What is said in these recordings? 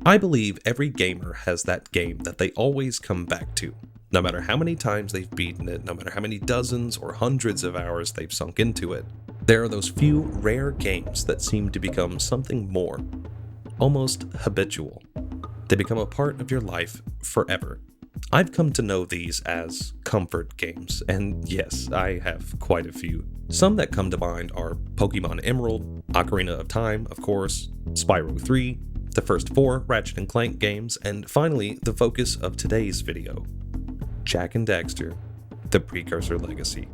I believe every gamer has that game that they always come back to. No matter how many times they've beaten it, no matter how many dozens or hundreds of hours they've sunk into it, there are those few rare games that seem to become something more, almost habitual. They become a part of your life forever. I've come to know these as comfort games, and yes, I have quite a few. Some that come to mind are Pokemon Emerald, Ocarina of Time, of course, Spyro 3, the first 4 Ratchet and Clank games, and finally, the focus of today's video, Jak and Daxter, the Precursor Legacy.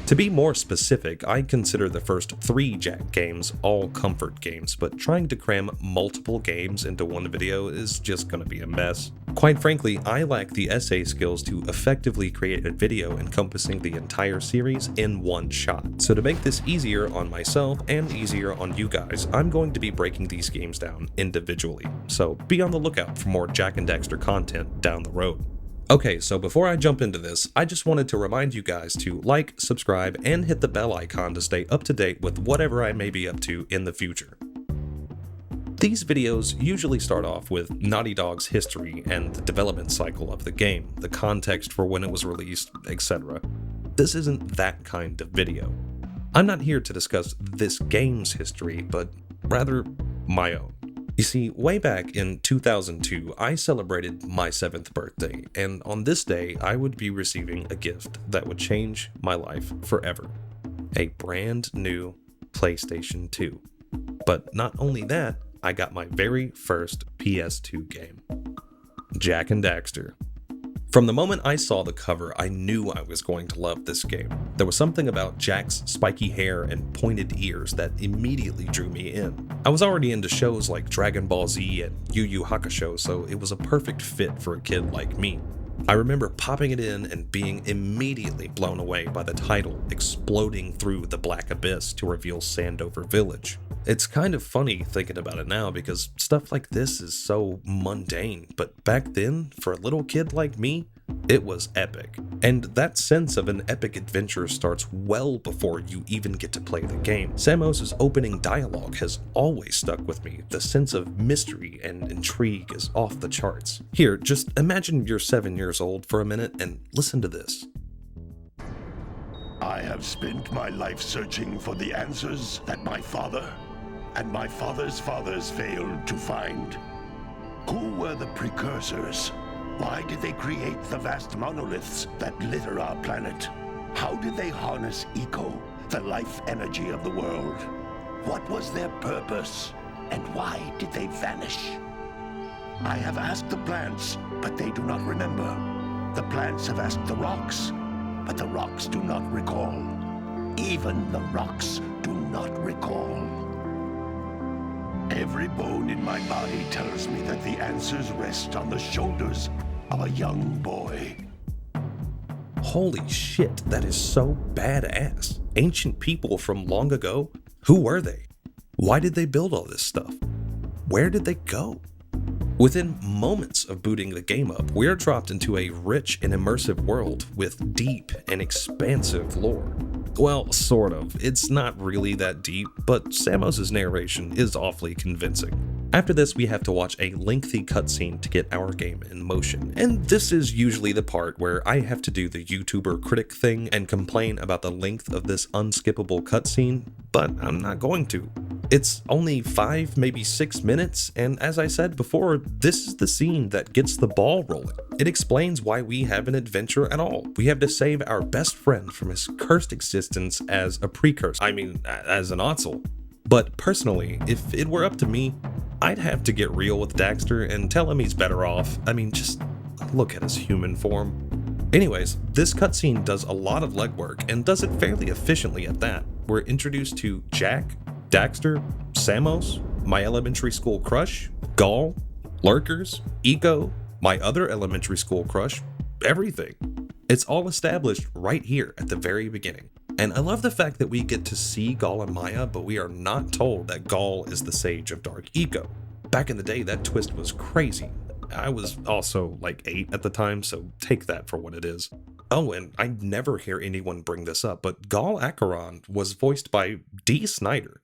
To be more specific, I consider the first 3 Jak games all comfort games, but trying to cram multiple games into one video is just gonna be a mess. Quite frankly, I lack the essay skills to effectively create a video encompassing the entire series in one shot. So to make this easier on myself and easier on you guys, I'm going to be breaking these games down individually. So be on the lookout for more Jak and Daxter content down the road. Okay, so before I jump into this, I just wanted to remind you guys to like, subscribe, and hit the bell icon to stay up to date with whatever I may be up to in the future. These videos usually start off with Naughty Dog's history and the development cycle of the game, the context for when it was released, etc. This isn't that kind of video. I'm not here to discuss this game's history, but rather my own. You see, way back in 2002, I celebrated my 7th birthday, and on this day, I would be receiving a gift that would change my life forever. A brand new PlayStation 2. But not only that, I got my very first PS2 game, Jak and Daxter. From the moment I saw the cover, I knew I was going to love this game. There was something about Jak's spiky hair and pointed ears that immediately drew me in. I was already into shows like Dragon Ball Z and Yu Yu Hakusho, so it was a perfect fit for a kid like me. I remember popping it in and being immediately blown away by the title exploding through the black abyss to reveal Sandover Village. It's kind of funny thinking about it now because stuff like this is so mundane, but back then, for a little kid like me, it was epic. And that sense of an epic adventure starts well before you even get to play the game. Samus's opening dialogue has always stuck with me. The sense of mystery and intrigue is off the charts. Here, just imagine you're 7 years old for a minute and listen to this. I have spent my life searching for the answers that my father and my father's fathers failed to find. Who were the Precursors? Why did they create the vast monoliths that litter our planet? How did they harness Eco, the life energy of the world? What was their purpose? And why did they vanish? I have asked the plants, but they do not remember. The plants have asked the rocks, but the rocks do not recall. Even the rocks do not recall. Every bone in my body tells me that the answers rest on the shoulders of a young boy. Holy shit, that is so badass. Ancient people from long ago? Who were they? Why did they build all this stuff? Where did they go? Within moments of booting the game up, we're dropped into a rich and immersive world with deep and expansive lore. Well, sort of. It's not really that deep, but Samus's narration is awfully convincing. After this, we have to watch a lengthy cutscene to get our game in motion, and this is usually the part where I have to do the YouTuber critic thing and complain about the length of this unskippable cutscene, but I'm not going to. It's only 5, maybe 6 minutes, and as I said before, this is the scene that gets the ball rolling. It explains why we have an adventure at all. We have to save our best friend from his cursed existence as a precursor. As an Otzel. But personally, if it were up to me, I'd have to get real with Daxter and tell him he's better off. Just look at his human form. Anyways, this cutscene does a lot of legwork and does it fairly efficiently at that. We're introduced to Jak, Daxter, Samus, my elementary school crush, Gaul, Lurkers, Eco, my other elementary school crush, everything. It's all established right here at the very beginning. And I love the fact that we get to see Gaul and Maya, but we are not told that Gaul is the Sage of Dark Eco. Back in the day, that twist was crazy. I was also like 8 at the time, so take that for what it is. Oh, and I never hear anyone bring this up, but Gaul Acheron was voiced by Dee Snider.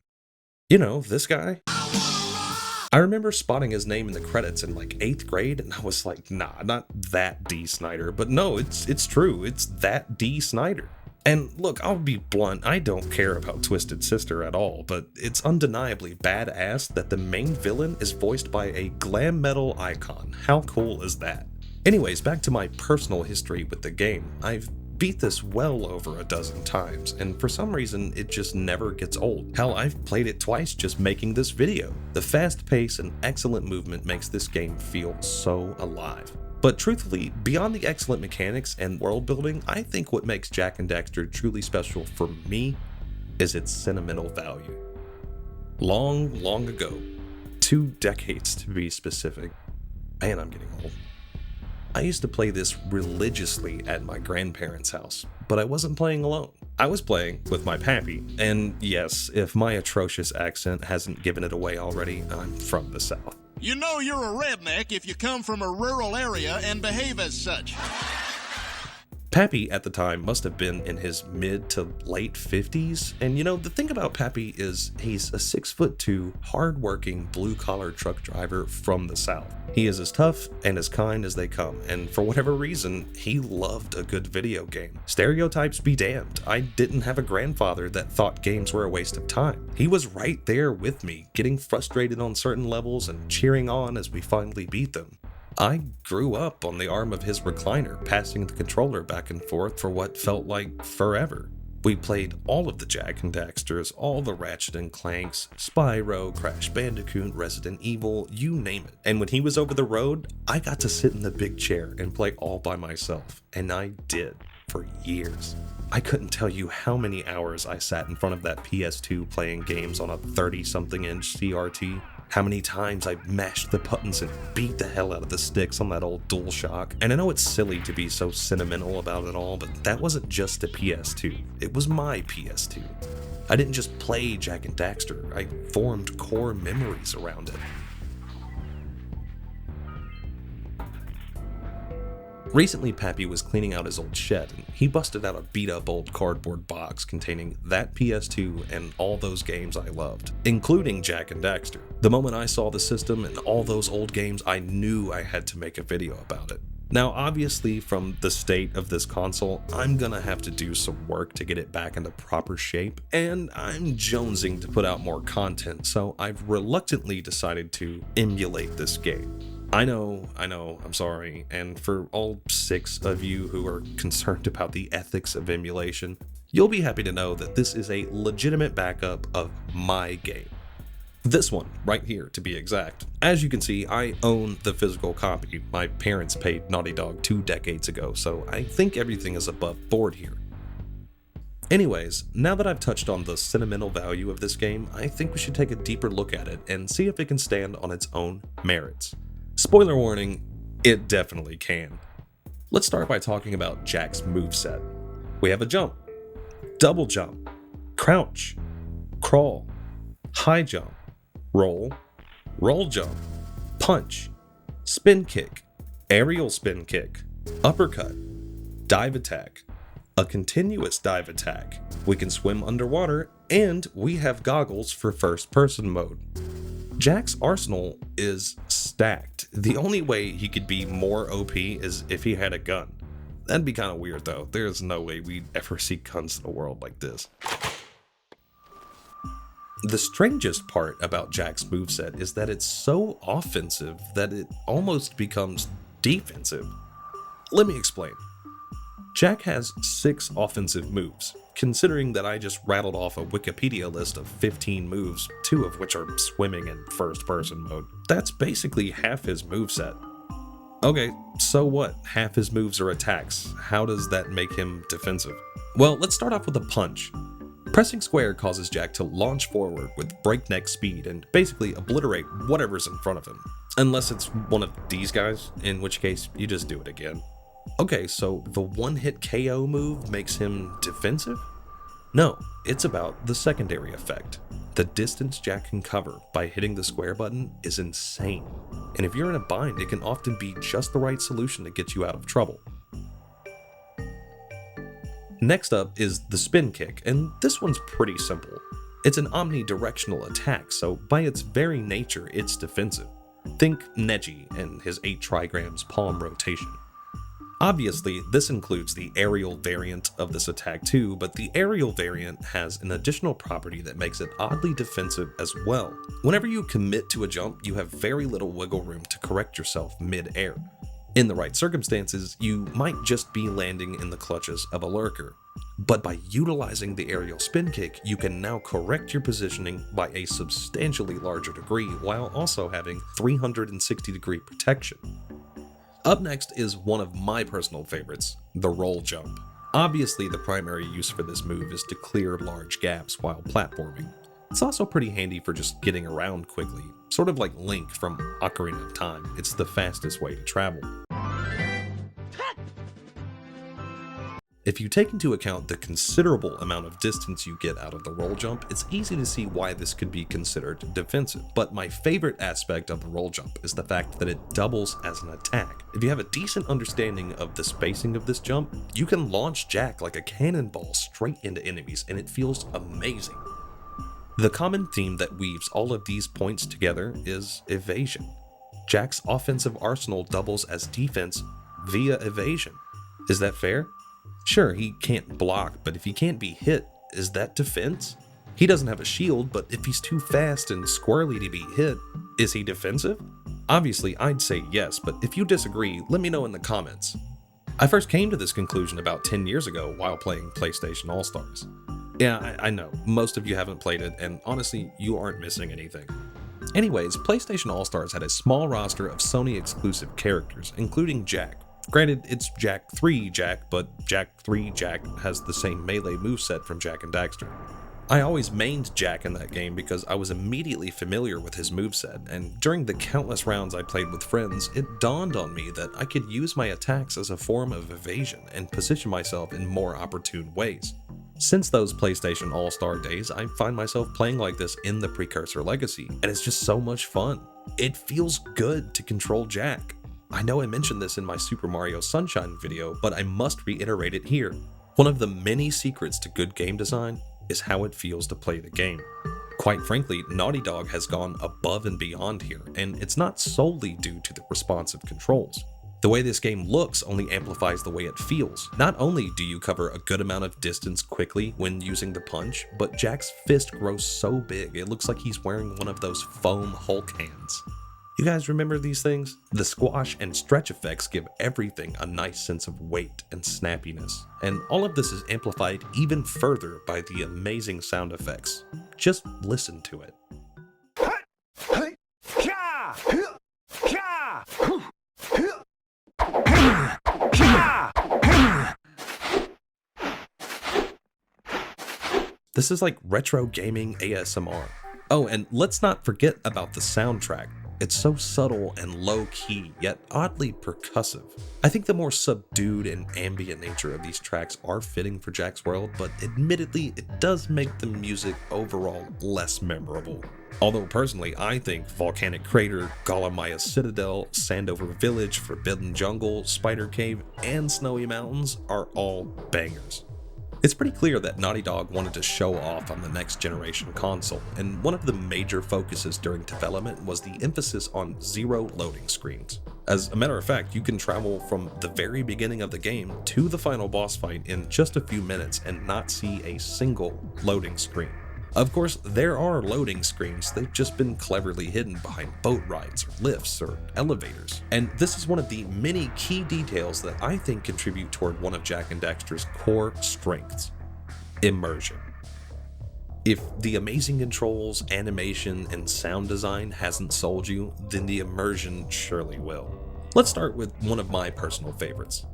You know, this guy? I remember spotting his name in the credits in like 8th grade, and I was like, nah, not that D. Snyder. But no, it's true, it's that D. Snyder. And look, I'll be blunt, I don't care about Twisted Sister at all, but it's undeniably badass that the main villain is voiced by a glam metal icon. How cool is that? Anyways, back to my personal history with the game. I've beat this well over a dozen times, and for some reason it just never gets old. Hell, I've played it twice just making this video. The fast pace and excellent movement makes this game feel so alive. But truthfully, beyond the excellent mechanics and world building, I think what makes Jak and Daxter truly special for me is its sentimental value. Long ago, 2 decades to be specific, and I'm getting old, I used to play this religiously at my grandparents' house, but I wasn't playing alone. I was playing with my pappy, and yes, if my atrocious accent hasn't given it away already, I'm from the South. You know you're a redneck if you come from a rural area and behave as such. Pappy at the time must have been in his mid to late 50s, and you know, the thing about Pappy is he's a 6'2", hard-working blue-collar truck driver from the South. He is as tough and as kind as they come, and for whatever reason, he loved a good video game. Stereotypes be damned, I didn't have a grandfather that thought games were a waste of time. He was right there with me, getting frustrated on certain levels and cheering on as we finally beat them. I grew up on the arm of his recliner, passing the controller back and forth for what felt like forever. We played all of the Jak and Daxters, all the Ratchet and Clanks, Spyro, Crash Bandicoot, Resident Evil, you name it. And when he was over the road, I got to sit in the big chair and play all by myself, and I did for years. I couldn't tell you how many hours I sat in front of that PS2 playing games on a 30-something inch CRT. How many times I mashed the buttons and beat the hell out of the sticks on that old DualShock. And I know it's silly to be so sentimental about it all, but that wasn't just a PS2. It was my PS2. I didn't just play Jak and Daxter, I formed core memories around it. Recently, Pappy was cleaning out his old shed, and he busted out a beat-up old cardboard box containing that PS2 and all those games I loved, including Jak and Daxter. The moment I saw the system and all those old games, I knew I had to make a video about it. Now, obviously, from the state of this console, I'm gonna have to do some work to get it back into proper shape, and I'm jonesing to put out more content, so I've reluctantly decided to emulate this game. I know, I'm sorry, and for all 6 of you who are concerned about the ethics of emulation, you'll be happy to know that this is a legitimate backup of my game. This one, right here to be exact. As you can see, I own the physical copy. My parents paid Naughty Dog 2 decades ago, so I think everything is above board here. Anyways, now that I've touched on the sentimental value of this game, I think we should take a deeper look at it and see if it can stand on its own merits. Spoiler warning, it definitely can. Let's start by talking about Jak's moveset. We have a jump, double jump, crouch, crawl, high jump, roll, roll jump, punch, spin kick, aerial spin kick, uppercut, dive attack, a continuous dive attack. We can swim underwater, and we have goggles for first person mode. Jak's arsenal is stacked. The only way he could be more OP is if he had a gun. That'd be kind of weird though. There's no way we'd ever see guns in a world like this. The strangest part about Jak's moveset is that it's so offensive that it almost becomes defensive. Let me explain. Jak has 6 offensive moves, considering that I just rattled off a Wikipedia list of 15 moves, 2 of which are swimming in first-person mode. That's basically half his moveset. Okay, so what? Half his moves are attacks. How does that make him defensive? Well, let's start off with a punch. Pressing square causes Jak to launch forward with breakneck speed and basically obliterate whatever's in front of him. Unless it's one of these guys, in which case you just do it again. Okay, so the one-hit KO move makes him defensive? No, it's about the secondary effect. The distance Jak can cover by hitting the square button is insane, and if you're in a bind, it can often be just the right solution to get you out of trouble. Next up is the spin kick, and this one's pretty simple. It's an omnidirectional attack, so by its very nature, it's defensive. Think Neji and his 8 trigrams palm rotation. Obviously, this includes the aerial variant of this attack too, but the aerial variant has an additional property that makes it oddly defensive as well. Whenever you commit to a jump, you have very little wiggle room to correct yourself mid-air. In the right circumstances, you might just be landing in the clutches of a lurker. But by utilizing the aerial spin kick, you can now correct your positioning by a substantially larger degree while also having 360-degree protection. Up next is one of my personal favorites, the roll jump. Obviously, the primary use for this move is to clear large gaps while platforming. It's also pretty handy for just getting around quickly, sort of like Link from Ocarina of Time. It's the fastest way to travel. If you take into account the considerable amount of distance you get out of the roll jump, it's easy to see why this could be considered defensive. But my favorite aspect of the roll jump is the fact that it doubles as an attack. If you have a decent understanding of the spacing of this jump, you can launch Jak like a cannonball straight into enemies, and it feels amazing. The common theme that weaves all of these points together is evasion. Jak's offensive arsenal doubles as defense via evasion. Is that fair? Sure, he can't block, but if he can't be hit, is that defense? He doesn't have a shield, but if he's too fast and squirrely to be hit, is he defensive? Obviously, I'd say yes, but if you disagree, let me know in the comments. I first came to this conclusion about 10 years ago while playing PlayStation All-Stars. Yeah, I know, most of you haven't played it, and honestly, you aren't missing anything. Anyways, PlayStation All-Stars had a small roster of Sony-exclusive characters, including Jak. Granted, it's Jak 3 Jak, but Jak 3 Jak has the same melee moveset from Jak and Daxter. I always mained Jak in that game because I was immediately familiar with his moveset, and during the countless rounds I played with friends, it dawned on me that I could use my attacks as a form of evasion and position myself in more opportune ways. Since those PlayStation All-Star days, I find myself playing like this in the Precursor Legacy, and it's just so much fun. It feels good to control Jak. I know I mentioned this in my Super Mario Sunshine video, but I must reiterate it here. One of the many secrets to good game design is how it feels to play the game. Quite frankly, Naughty Dog has gone above and beyond here, and it's not solely due to the responsive controls. The way this game looks only amplifies the way it feels. Not only do you cover a good amount of distance quickly when using the punch, but Jak's fist grows so big it looks like he's wearing one of those foam Hulk hands. You guys remember these things? The squash and stretch effects give everything a nice sense of weight and snappiness, and all of this is amplified even further by the amazing sound effects. Just listen to it. This is like retro gaming ASMR. Oh, and let's not forget about the soundtrack. It's so subtle and low-key, yet oddly percussive. I think the more subdued and ambient nature of these tracks are fitting for Jak's world, but admittedly, it does make the music overall less memorable. Although personally, I think Volcanic Crater, Golemaya Citadel, Sandover Village, Forbidden Jungle, Spider Cave, and Snowy Mountains are all bangers. It's pretty clear that Naughty Dog wanted to show off on the next generation console, and one of the major focuses during development was the emphasis on zero loading screens. As a matter of fact, you can travel from the very beginning of the game to the final boss fight in just a few minutes and not see a single loading screen. Of course, there are loading screens, they've just been cleverly hidden behind boat rides, or lifts, or elevators. And this is one of the many key details that I think contribute toward one of Jak and Daxter's core strengths: immersion. If the amazing controls, animation, and sound design hasn't sold you, then the immersion surely will. Let's start with one of my personal favorites,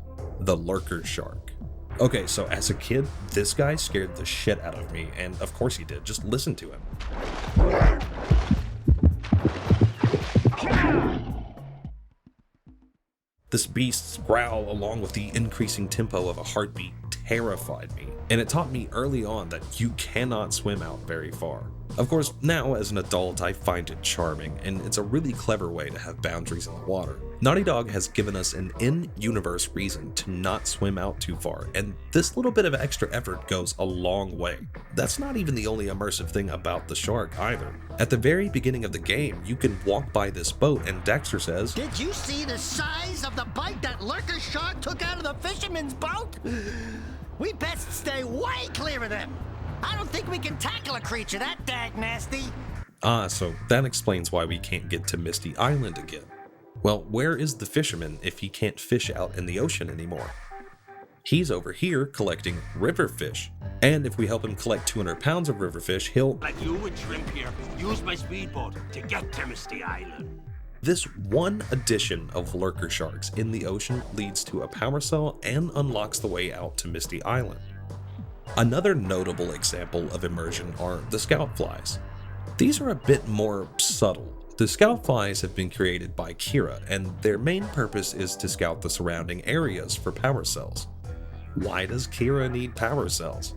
the Lurker Shark. Okay, so as a kid, this guy scared the shit out of me, and of course he did. Just listen to him. This beast's growl, along with the increasing tempo of a heartbeat, terrified me, and it taught me early on that you cannot swim out very far. Of course, now as an adult, I find it charming, and it's a really clever way to have boundaries in the water. Naughty Dog has given us an in-universe reason to not swim out too far, and this little bit of extra effort goes a long way. That's not even the only immersive thing about the shark either. At the very beginning of the game, you can walk by this boat and Daxter says, "Did you see the size of the bite that lurker shark took out of the fisherman's boat? We best stay way clear of them. I don't think we can tackle a creature that dag nasty." So that explains why we can't get to Misty Island again. Well, where is the fisherman if he can't fish out in the ocean anymore? He's over here collecting river fish. And if we help him collect 200 pounds of river fish, he'll, like you and Shrimp here, use my speedboat to get to Misty Island. This one addition of lurker sharks in the ocean leads to a power cell and unlocks the way out to Misty Island. Another notable example of immersion are the scout flies. These are a bit more subtle. The scout flies have been created by Kira, and their main purpose is to scout the surrounding areas for power cells. Why does Kira need power cells?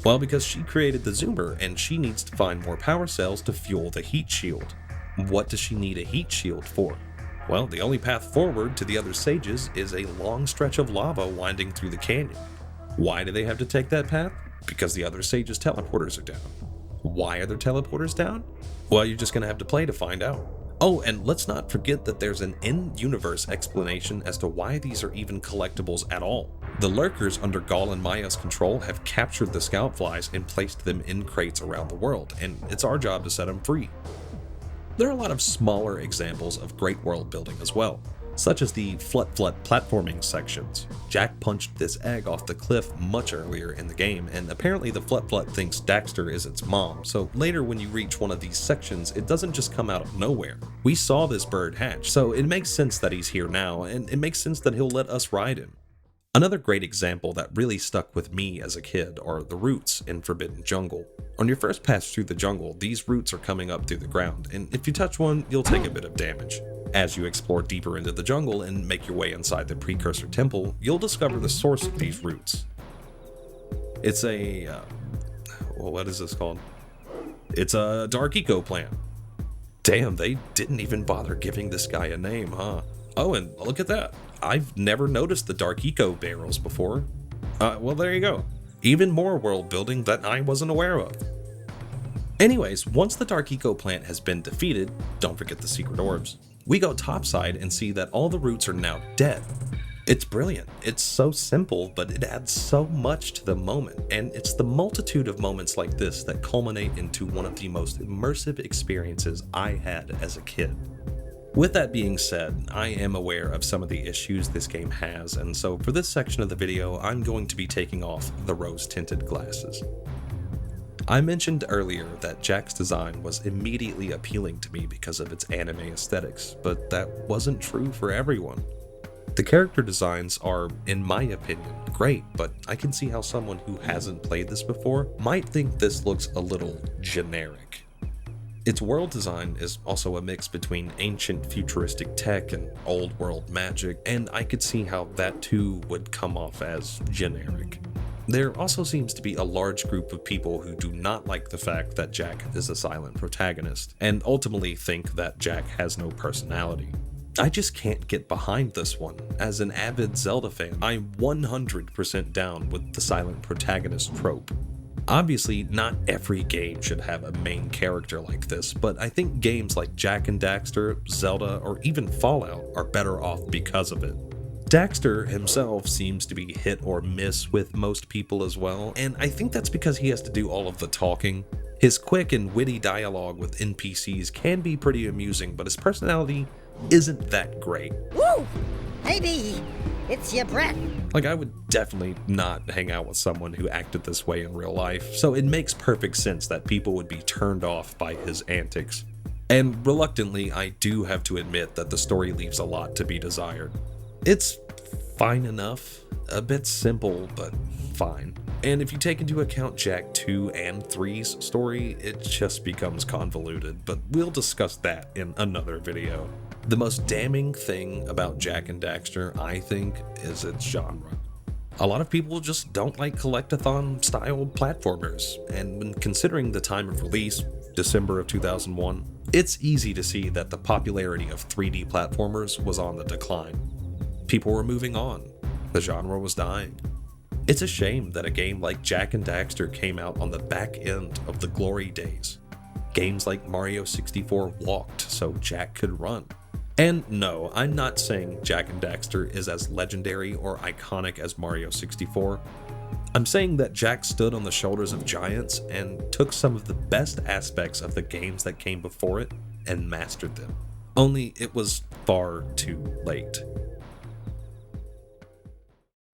Well, because she created the Zoomer, and she needs to find more power cells to fuel the heat shield. What does she need a heat shield for? Well, the only path forward to the other sages is a long stretch of lava winding through the canyon. Why do they have to take that path? Because the other sages' teleporters are down. Why are their teleporters down? Well, you're just going to have to play to find out. Oh, and let's not forget that there's an in-universe explanation as to why these are even collectibles at all. The lurkers under Gaul and Maya's control have captured the scout flies and placed them in crates around the world, and it's our job to set them free. There are a lot of smaller examples of great world building as well, such as the Flut platforming sections. Jak punched this egg off the cliff much earlier in the game, and apparently the Flut thinks Daxter is its mom, so later when you reach one of these sections, it doesn't just come out of nowhere. We saw this bird hatch, so it makes sense that he's here now, and it makes sense that he'll let us ride him. Another great example that really stuck with me as a kid are the roots in Forbidden Jungle. On your first pass through the jungle, these roots are coming up through the ground, and if you touch one, you'll take a bit of damage. As you explore deeper into the jungle and make your way inside the Precursor temple, you'll discover the source of these roots. It's a, what is this called? It's a dark eco plant. Damn, they didn't even bother giving this guy a name, huh? Oh, and look at that. I've never noticed the dark eco barrels before. Well, there you go. Even more world building that I wasn't aware of. Anyways, once the dark eco plant has been defeated, don't forget the secret orbs, we go topside and see that all the roots are now dead. It's brilliant. It's so simple, but it adds so much to the moment, and it's the multitude of moments like this that culminate into one of the most immersive experiences I had as a kid. With that being said, I am aware of some of the issues this game has, and so for this section of the video, I'm going to be taking off the rose-tinted glasses. I mentioned earlier that Jak's design was immediately appealing to me because of its anime aesthetics, but that wasn't true for everyone. The character designs are, in my opinion, great, but I can see how someone who hasn't played this before might think this looks a little generic. Its world design is also a mix between ancient futuristic tech and old world magic, and I could see how that too would come off as generic. There also seems to be a large group of people who do not like the fact that Jak is a silent protagonist, and ultimately think that Jak has no personality. I just can't get behind this one. As an avid Zelda fan, I'm 100% down with the silent protagonist trope. Obviously, not every game should have a main character like this, but I think games like Jak and Daxter, Zelda, or even Fallout are better off because of it. Daxter himself seems to be hit or miss with most people as well, and I think that's because he has to do all of the talking. His quick and witty dialogue with NPCs can be pretty amusing, but his personality isn't that great. Woo! Maybe it's your breath. Like, I would definitely not hang out with someone who acted this way in real life, so it makes perfect sense that people would be turned off by his antics. And reluctantly, I do have to admit that the story leaves a lot to be desired. It's fine enough, a bit simple, but fine. And if you take into account Jak 2 and 3's story, it just becomes convoluted, but we'll discuss that in another video. The most damning thing about Jak and Daxter, I think, is its genre. A lot of people just don't like collectathon-style platformers, and when considering the time of release, December of 2001, it's easy to see that the popularity of 3D platformers was on the decline. People were moving on. The genre was dying. It's a shame that a game like Jak and Daxter came out on the back end of the glory days. Games like Mario 64 walked so Jak could run. And no, I'm not saying Jak and Daxter is as legendary or iconic as Mario 64. I'm saying that Jak stood on the shoulders of giants and took some of the best aspects of the games that came before it and mastered them. Only it was far too late.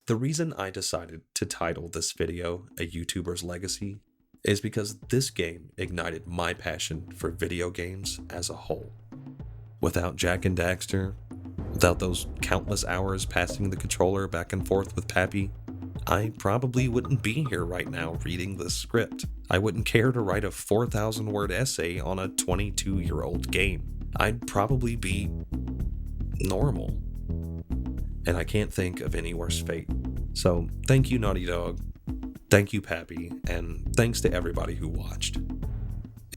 The reason I decided to title this video A YouTuber's Legacy is because this game ignited my passion for video games as a whole. Without Jak and Daxter, without those countless hours passing the controller back and forth with Pappy, I probably wouldn't be here right now reading this script. I wouldn't care to write a 4,000-word essay on a 22-year-old game. I'd probably be normal. And I can't think of any worse fate. So thank you, Naughty Dog. Thank you, Pappy, and thanks to everybody who watched.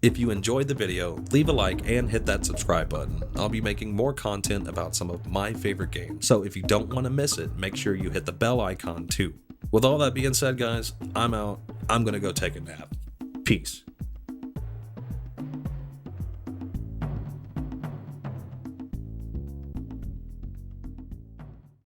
If you enjoyed the video, leave a like and hit that subscribe button. I'll be making more content about some of my favorite games, so if you don't want to miss it, make sure you hit the bell icon too. With all that being said, guys, I'm out. I'm gonna go take a nap. Peace.